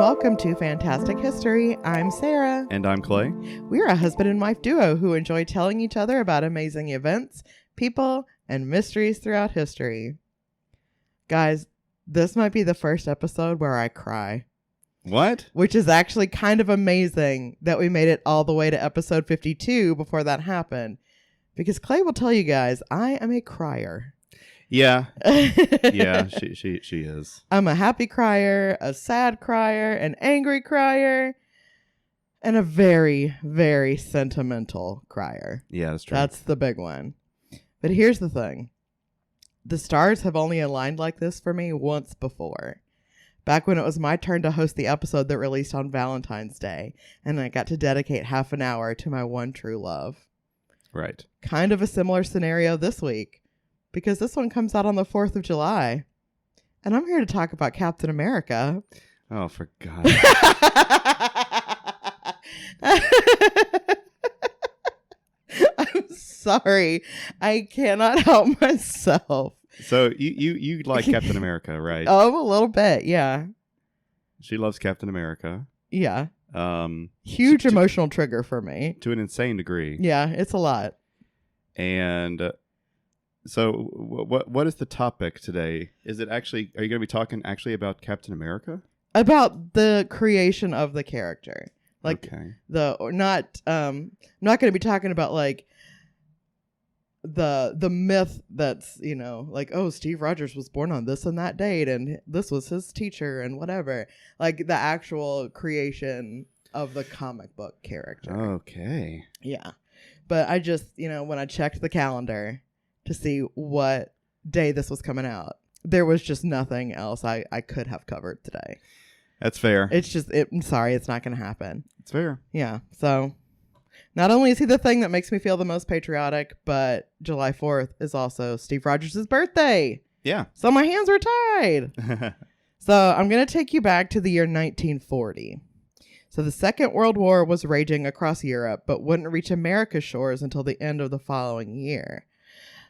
Welcome to Fantastic History. I'm Sarah. And I'm Clay. We're a husband and wife duo who enjoy telling each other about amazing events, people, and mysteries throughout history. Guys, this might be the first episode where I cry. What? Which is actually kind of amazing that we made it all the way to episode 52 before that happened. Because Clay will tell you guys, I am a crier. Yeah. Yeah, she is. I'm a happy crier, a sad crier, an angry crier, and a very, very sentimental crier. Yeah, that's true. That's the big one. But here's the thing. The stars have only aligned like this for me once before. Back when it was my turn to host the episode that released on Valentine's Day, and I got to dedicate half an hour to my one true love. Right. Kind of a similar scenario this week, because this one comes out on the 4th of July. And I'm here to talk about Captain America. Oh, for God. I'm sorry. I cannot help myself. So you like Captain America, right? Oh, a little bit, yeah. She loves Captain America. Yeah. Huge emotional trigger for me. To an insane degree. Yeah, it's a lot. And so what is the topic today? Is it actually, are you going to be talking actually about Captain America? About the creation of the character. Like okay. I'm not going to be talking about like the myth that's, you know, like, oh, Steve Rogers was born on this and that date and this was his teacher and whatever. Like the actual creation of the comic book character. Okay. Yeah. But I just, you know, when I checked the calendar to see what day this was coming out, there was just nothing else I could have covered today. That's fair. It's just, I'm sorry, it's not going to happen. It's fair. Yeah. So not only is he the thing that makes me feel the most patriotic, but July 4th is also Steve Rogers' birthday. Yeah. So my hands were tied. So I'm going to take you back to the year 1940. So the Second World War was raging across Europe, but wouldn't reach America's shores until the end of the following year.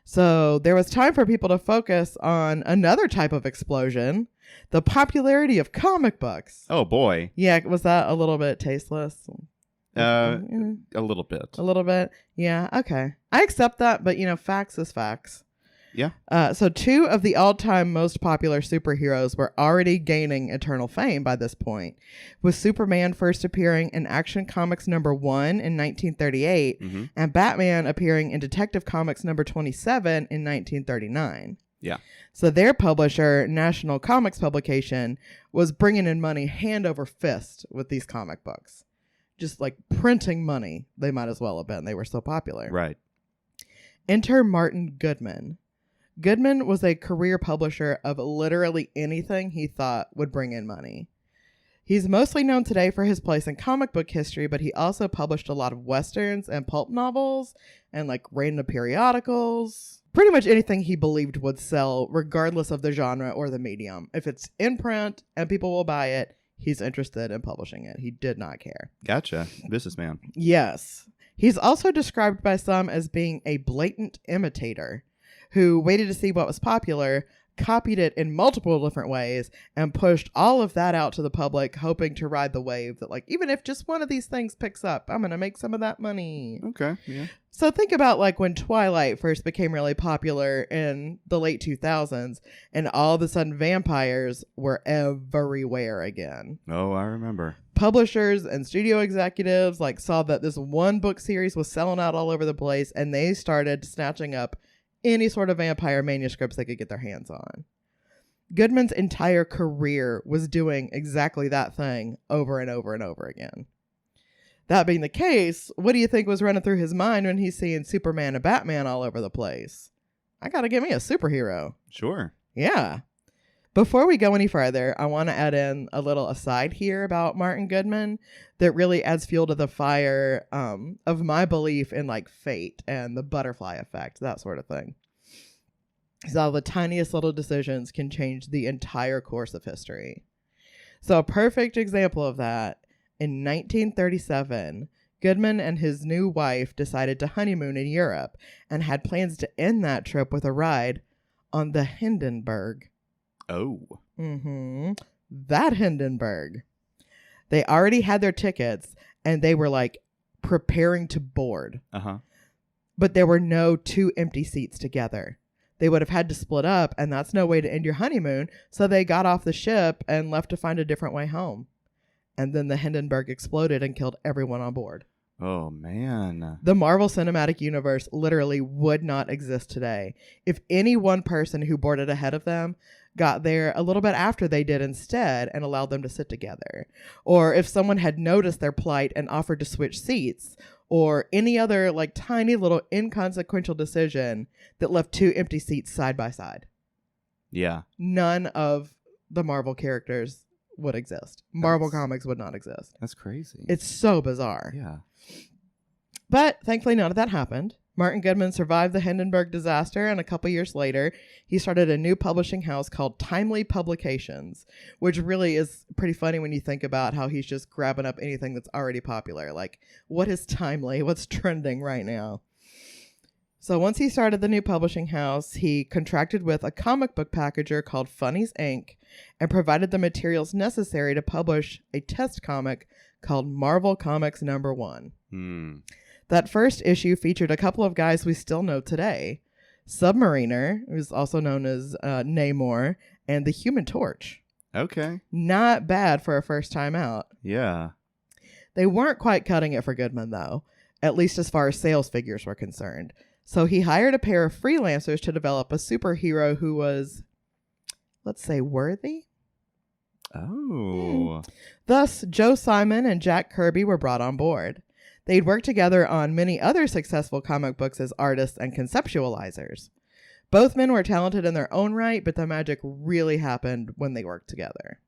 So there was time for people to focus on another type of explosion, the popularity of comic books. Oh, boy. Yeah, was that a little bit tasteless? A little bit. A little bit? Yeah, okay. I accept that, but, you know, facts is facts. Yeah. So two of the all-time most popular superheroes were already gaining eternal fame by this point, with Superman first appearing in Action Comics #1 in 1938, and Batman appearing in Detective Comics #27 in 1939. Yeah. So their publisher, National Comics Publication, was bringing in money hand over fist with these comic books. Just like printing money, they might as well have been. They were so popular. Right. Enter Martin Goodman. Goodman was a career publisher of literally anything he thought would bring in money. He's mostly known today for his place in comic book history, but he also published a lot of westerns and pulp novels and like random periodicals. Pretty much anything he believed would sell, regardless of the genre or the medium. If it's in print and people will buy it, he's interested in publishing it. He did not care. Gotcha. Businessman. Yes. He's also described by some as being a blatant imitator who waited to see what was popular, copied it in multiple different ways, and pushed all of that out to the public, hoping to ride the wave that, like, even if just one of these things picks up, I'm going to make some of that money. Okay, yeah. So think about, like, when Twilight first became really popular in the late 2000s, and all of a sudden vampires were everywhere again. Oh, I remember. Publishers and studio executives, like, saw that this one book series was selling out all over the place, and they started snatching up any sort of vampire manuscripts they could get their hands on. Goodman's entire career was doing exactly that thing over and over and over again. That being the case, what do you think was running through his mind when he's seeing Superman and Batman all over the place? I gotta get me a superhero. Sure. Yeah. Before we go any further, I want to add in a little aside here about Martin Goodman that really adds fuel to the fire of my belief in like fate and the butterfly effect, that sort of thing. So the tiniest little decisions can change the entire course of history. So a perfect example of that, in 1937, Goodman and his new wife decided to honeymoon in Europe and had plans to end that trip with a ride on the Hindenburg. Oh. Mm-hmm. That Hindenburg. They already had their tickets and they were like preparing to board. Uh-huh. But there were no 2 empty seats together. They would have had to split up, and that's no way to end your honeymoon. So they got off the ship and left to find a different way home. And then the Hindenburg exploded and killed everyone on board. Oh, man. The Marvel Cinematic Universe literally would not exist today if any one person who boarded ahead of them got there a little bit after they did instead and allowed them to sit together. Or if someone had noticed their plight and offered to switch seats, or any other like tiny little inconsequential decision that left 2 empty seats side by side. Yeah. None of the Marvel characters would exist. Marvel comics would not exist. That's crazy. It's so bizarre. Yeah. But thankfully none of that happened. Martin Goodman survived the Hindenburg disaster, and a couple years later, he started a new publishing house called Timely Publications, which really is pretty funny when you think about how he's just grabbing up anything that's already popular. Like, what is timely? What's trending right now? So once he started the new publishing house, he contracted with a comic book packager called Funnies Inc. and provided the materials necessary to publish a test comic called Marvel Comics #1. That first issue featured a couple of guys we still know today. Submariner, who's also known as Namor, and the Human Torch. Okay. Not bad for a first time out. Yeah. They weren't quite cutting it for Goodman, though, at least as far as sales figures were concerned. So he hired a pair of freelancers to develop a superhero who was, let's say, worthy? Oh. Thus, Joe Simon and Jack Kirby were brought on board. They'd worked together on many other successful comic books as artists and conceptualizers. Both men were talented in their own right, but the magic really happened when they worked together.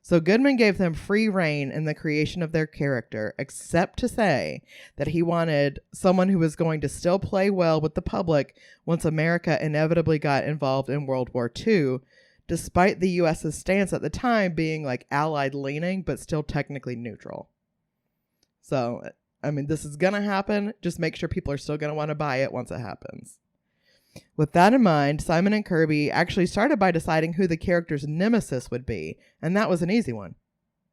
So Goodman gave them free rein in the creation of their character, except to say that he wanted someone who was going to still play well with the public once America inevitably got involved in World War II, despite the U.S.'s stance at the time being like Allied leaning, but still technically neutral. So, I mean, this is going to happen. Just make sure people are still going to want to buy it once it happens. With that in mind, Simon and Kirby actually started by deciding who the character's nemesis would be. And that was an easy one.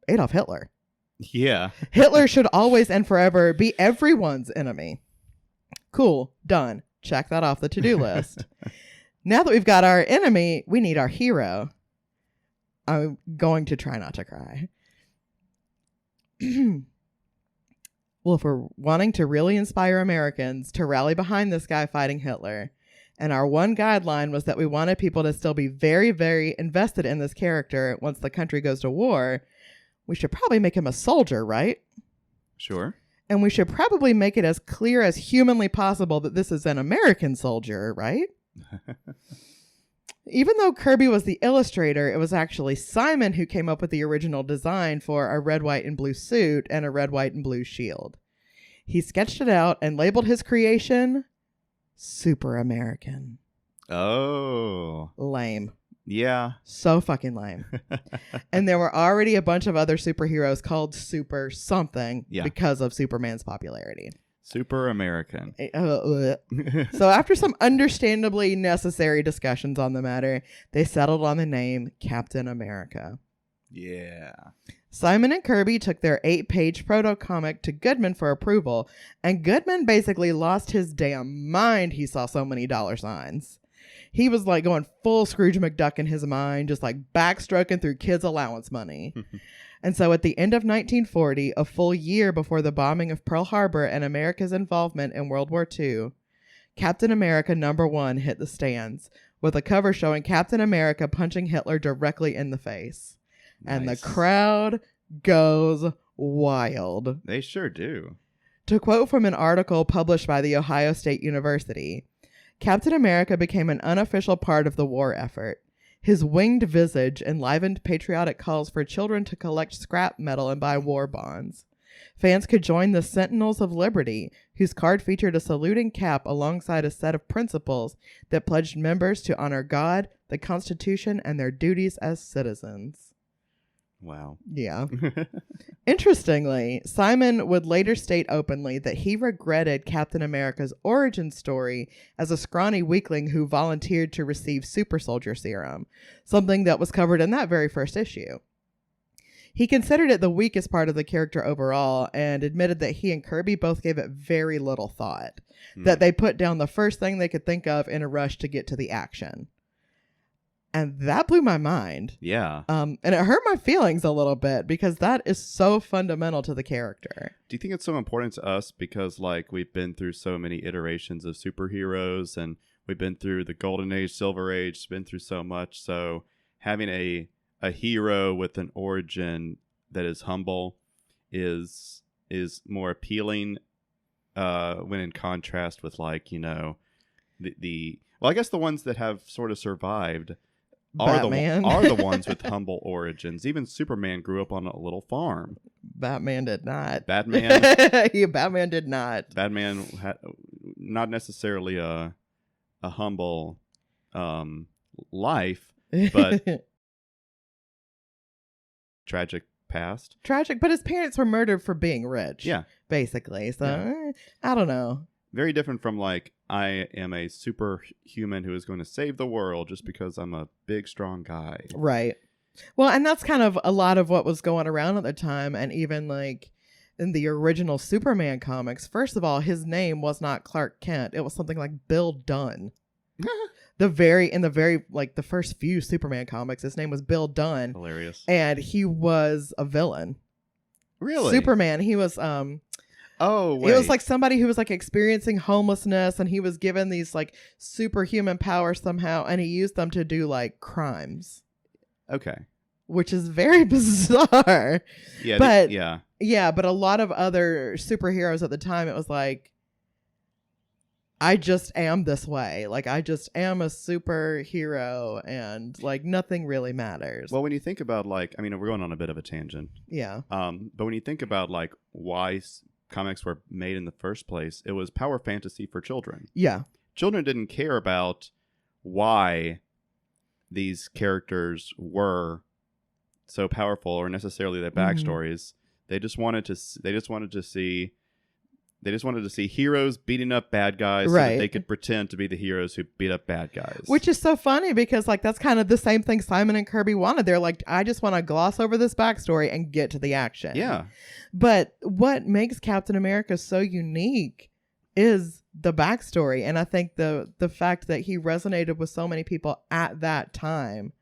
Adolf Hitler. Yeah. Hitler should always and forever be everyone's enemy. Cool. Done. Check that off the to-do list. Now that we've got our enemy, we need our hero. I'm going to try not to cry. Well, if we're wanting to really inspire Americans to rally behind this guy fighting Hitler, and our one guideline was that we wanted people to still be very, very invested in this character once the country goes to war, we should probably make him a soldier, right? Sure. And we should probably make it as clear as humanly possible that this is an American soldier, right? Even though Kirby was the illustrator, it was actually Simon who came up with the original design for a red, white, and blue suit and a red, white, and blue shield. He sketched it out and labeled his creation Super American. Oh. Lame. Yeah. So fucking lame. And there were already a bunch of other superheroes called Super something because of Superman's popularity. Super American. So after some understandably necessary discussions on the matter, they settled on the name Captain America. Yeah. Simon and Kirby took their 8-page proto-comic to Goodman for approval, and Goodman basically lost his damn mind he saw so many dollar signs. He was like going full Scrooge McDuck in his mind, just like backstroking through kids' allowance money. And so at the end of 1940, a full year before the bombing of Pearl Harbor and America's involvement in World War II, Captain America #1 hit the stands, with a cover showing Captain America punching Hitler directly in the face. Nice. And the crowd goes wild. They sure do. To quote from an article published by The Ohio State University, Captain America became an unofficial part of the war effort. His winged visage enlivened patriotic calls for children to collect scrap metal and buy war bonds. Fans could join the Sentinels of Liberty, whose card featured a saluting cap alongside a set of principles that pledged members to honor God, the Constitution, and their duties as citizens. Wow. Yeah. Interestingly, Simon would later state openly that he regretted Captain America's origin story as a scrawny weakling who volunteered to receive super soldier serum, something that was covered in that very first issue. He considered it the weakest part of the character overall and admitted that he and Kirby both gave it very little thought, that they put down the first thing they could think of in a rush to get to the action. And that blew my mind. Yeah. And it hurt my feelings a little bit because that is so fundamental to the character. Do you think it's so important to us because, like, we've been through so many iterations of superheroes and we've been through the Golden Age, Silver Age, been through so much. So having a hero with an origin that is humble is more appealing when in contrast with, like, you know, well, I guess the ones that have sort of survived are the ones with humble origins. Even Superman grew up on a little farm. Batman did not. Batman Batman did not. Batman had not necessarily a humble life, but tragic past. Tragic, but his parents were murdered for being rich. Yeah. Basically. So, I don't know. Very different from, like, I am a superhuman who is going to save the world just because I'm a big, strong guy. Right. Well, and that's kind of a lot of what was going around at the time. And even, like, in the original Superman comics, first of all, his name was not Clark Kent. It was something like Bill Dunn. The first few Superman comics, his name was Bill Dunn. Hilarious. And he was a villain. Really? Superman, he was Oh, wait. It was like somebody who was like experiencing homelessness, and he was given these like superhuman powers somehow, and he used them to do like crimes. Okay. Which is very bizarre. Yeah. But yeah, but a lot of other superheroes at the time, it was like, I just am this way. Like, I just am a superhero, and like nothing really matters. Well, when you think about, like, I mean, we're going on a bit of a tangent. Yeah. But when you think about, like, why comics were made in the first place, it was power fantasy for children. Yeah. Children didn't care about why these characters were so powerful or necessarily their backstories. They just wanted to see heroes beating up bad guys so that they could pretend to be the heroes who beat up bad guys. Which is so funny because, like, that's kind of the same thing Simon and Kirby wanted. They're like, I just want to gloss over this backstory and get to the action. Yeah. But what makes Captain America so unique is the backstory. And I think the fact that he resonated with so many people at that time.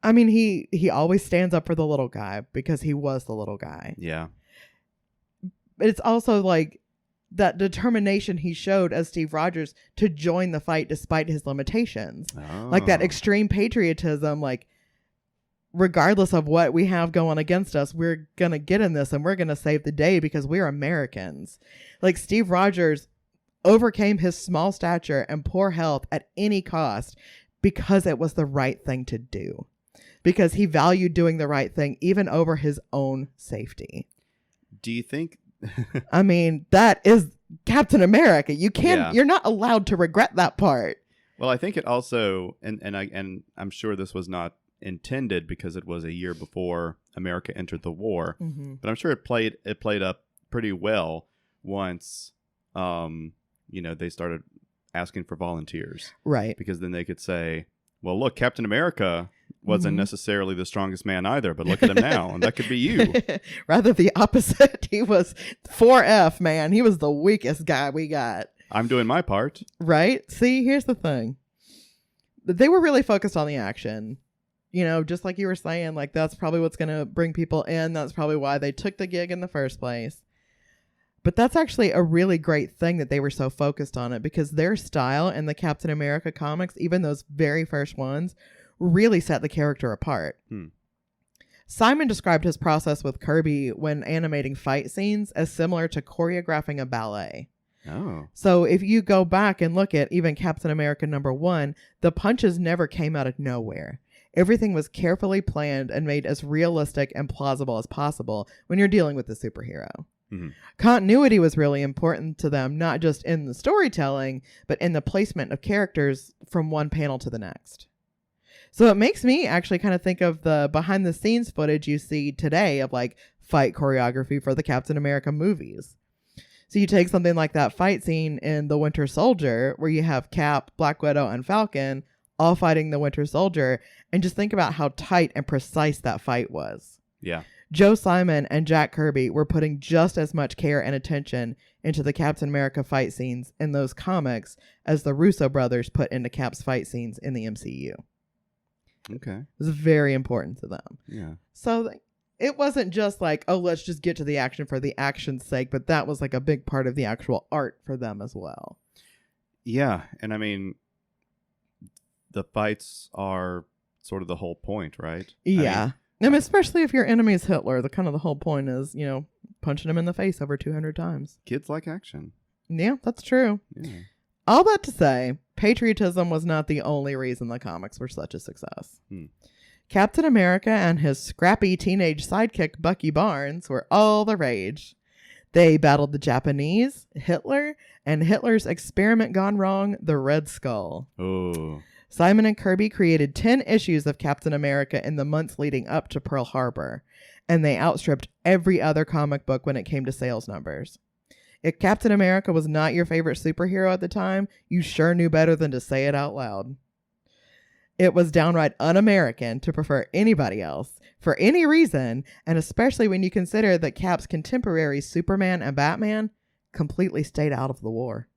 I mean, he always stands up for the little guy because he was the little guy. Yeah. It's also like that determination he showed as Steve Rogers to join the fight despite his limitations. Oh. Like that extreme patriotism, like regardless of what we have going against us, we're going to get in this and we're going to save the day because we're Americans. Like Steve Rogers overcame his small stature and poor health at any cost because it was the right thing to do. Because he valued doing the right thing even over his own safety. Do you think... I mean, that is Captain America. You can't. You're not allowed to regret that part. Well, I think it also, and I'm sure this was not intended because it was a year before America entered the war, but I'm sure it played up pretty well once, they started asking for volunteers, right? Because then they could say, well, look, Captain America wasn't necessarily the strongest man either, but look at him now, and that could be you. Rather the opposite. He was 4F, man. He was the weakest guy we got. I'm doing my part. Right? See, here's the thing. They were really focused on the action. You know, just like you were saying, like that's probably what's going to bring people in. That's probably why they took the gig in the first place. But that's actually a really great thing that they were so focused on it because their style in the Captain America comics, even those very first ones, really set the character apart. Simon described his process with Kirby when animating fight scenes as similar to choreographing a ballet. Oh. So if you go back and look at even Captain America #1, the punches never came out of nowhere. Everything was carefully planned and made as realistic and plausible as possible when you're dealing with a superhero. Continuity was really important to them, not just in the storytelling, but in the placement of characters from one panel to the next. So it makes me actually kind of think of the behind the scenes footage you see today of like fight choreography for the Captain America movies. So you take something like that fight scene in The Winter Soldier where you have Cap, Black Widow, and Falcon all fighting the Winter Soldier. And just think about how tight and precise that fight was. Yeah. Joe Simon and Jack Kirby were putting just as much care and attention into the Captain America fight scenes in those comics as the Russo brothers put into Cap's fight scenes in the MCU. Okay. It was very important to them. Yeah. So it wasn't just like, oh, let's just get to the action for the action's sake, but that was like a big part of the actual art for them as well. Yeah. And I mean, the fights are sort of the whole point, right? Yeah. Especially if your enemy is Hitler, the whole point is, punching him in the face over 200 times. Kids like action. Yeah, that's true. Yeah. All that to say, patriotism was not the only reason the comics were such a success. Captain America and his scrappy teenage sidekick Bucky Barnes were all the rage. They battled the Japanese, Hitler, and Hitler's experiment gone wrong, the Red Skull. Oh. Simon and Kirby created 10 issues of Captain America in the months leading up to Pearl Harbor, and they outstripped every other comic book when it came to sales numbers. If Captain America was not your favorite superhero at the time, you sure knew better than to say it out loud. It was downright un-American to prefer anybody else, for any reason, and especially when you consider that Cap's contemporaries Superman and Batman completely stayed out of the war.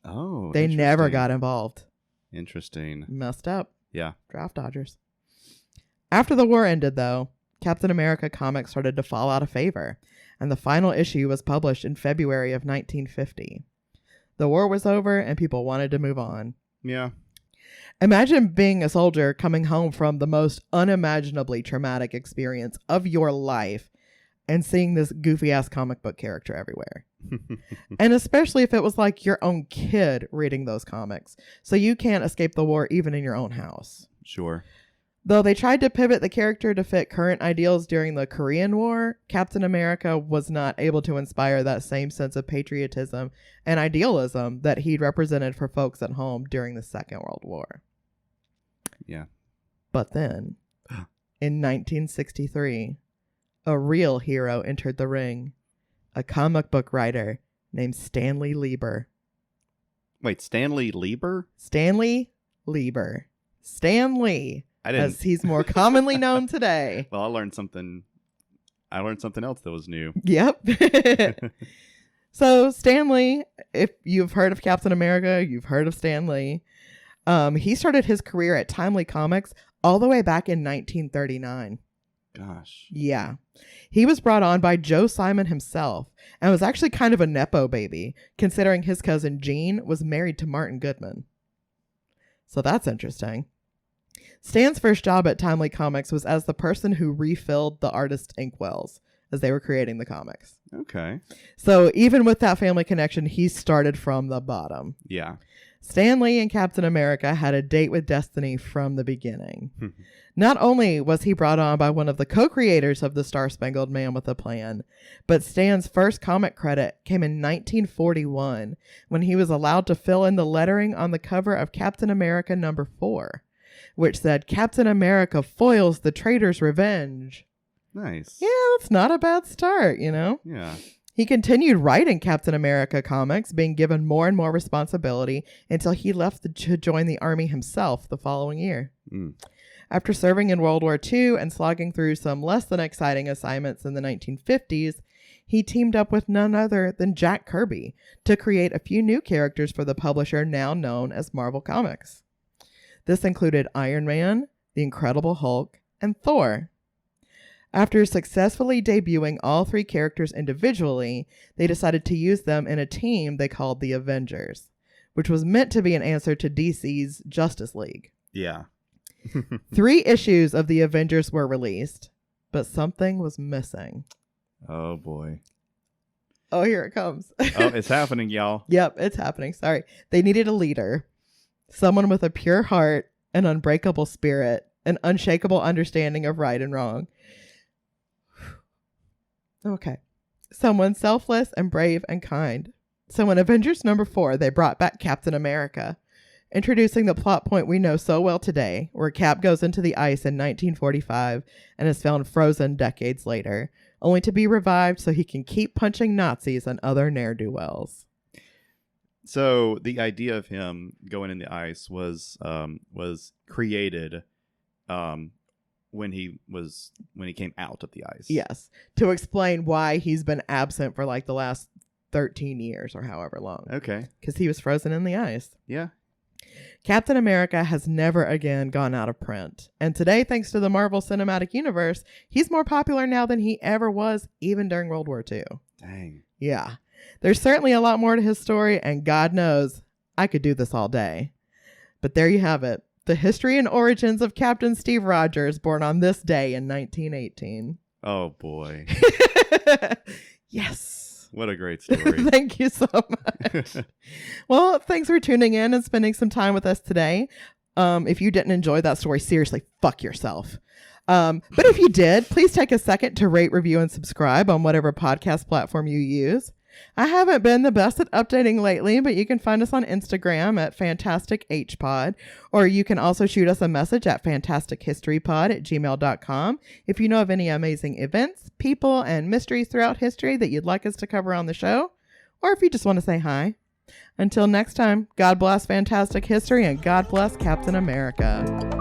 Oh, they never got involved. Interesting. Messed up. Yeah. Draft dodgers. After the war ended, though, Captain America comics started to fall out of favor, and the final issue was published in February of 1950. The war was over, and people wanted to move on. Yeah. Imagine being a soldier coming home from the most unimaginably traumatic experience of your life and seeing this goofy-ass comic book character everywhere. And especially if it was like your own kid reading those comics. So you can't escape the war even in your own house. Sure. Though they tried to pivot the character to fit current ideals during the Korean War, Captain America was not able to inspire that same sense of patriotism and idealism that he'd represented for folks at home during the Second World War. Yeah. But then, in 1963, a real hero entered the ring. A comic book writer named Stanley Lieber. Wait, Stanley Lieber? Stanley Lieber. Stan Lee, as he's more commonly known today. Well, I learned something else that was new. Yep. So Stan Lee, if you've heard of Captain America, you've heard of Stan Lee. He started his career at Timely Comics all the way back in 1939. Gosh. Yeah. He was brought on by Joe Simon himself and was actually kind of a Nepo baby, considering his cousin Gene was married to Martin Goodman. So that's interesting. Stan's first job at Timely Comics was as the person who refilled the artist's inkwells as they were creating the comics. Okay. So even with that family connection, he started from the bottom. Yeah. Stan Lee and Captain America had a date with destiny from the beginning. Not only was he brought on by one of the co-creators of the Star-Spangled Man with a plan, but Stan's first comic credit came in 1941 when he was allowed to fill in the lettering on the cover of Captain America #4, which said, "Captain America foils the traitor's revenge." Nice. Yeah, that's not a bad start, Yeah. He continued writing Captain America comics, being given more and more responsibility until he left to join the army himself the following year. After serving in World War II and slogging through some less than exciting assignments in the 1950s, he teamed up with none other than Jack Kirby to create a few new characters for the publisher now known as Marvel Comics. This included Iron Man, the Incredible Hulk, and Thor. After successfully debuting all three characters individually, they decided to use them in a team they called the Avengers, which was meant to be an answer to DC's Justice League. Yeah. 3 issues of the Avengers were released, but something was missing. Oh, boy. Oh, here it comes. Oh, it's happening, y'all. Yep, it's happening. Sorry. They needed a leader, someone with a pure heart, an unbreakable spirit, an unshakable understanding of right and wrong. Okay. Someone selfless and brave and kind. So in Avengers #4, they brought back Captain America, introducing the plot point we know so well today, where Cap goes into the ice in 1945 and is found frozen decades later, only to be revived so he can keep punching Nazis and other ne'er-do-wells. So the idea of him going in the ice was created when he came out of the ice. Yes, to explain why he's been absent for like the last 13 years or however long. Okay. Because he was frozen in the ice. Yeah. Captain America has never again gone out of print. And today, thanks to the Marvel Cinematic Universe, he's more popular now than he ever was, even during World War II. Dang. Yeah. There's certainly a lot more to his story, and God knows I could do this all day. But there you have it. The history and origins of Captain Steve Rogers, born on this day in 1918. Oh, boy. Yes. What a great story. Thank you so much. Well, thanks for tuning in and spending some time with us today. If you didn't enjoy that story, seriously, fuck yourself. But if you did, please take a second to rate, review, and subscribe on whatever podcast platform you use. I haven't been the best at updating lately, but you can find us on Instagram at FantasticHPod, or you can also shoot us a message at fantastichistorypod@gmail.com if you know of any amazing events, people, and mysteries throughout history that you'd like us to cover on the show, or if you just want to say hi. Until next time, God bless fantastic history and God bless Captain America.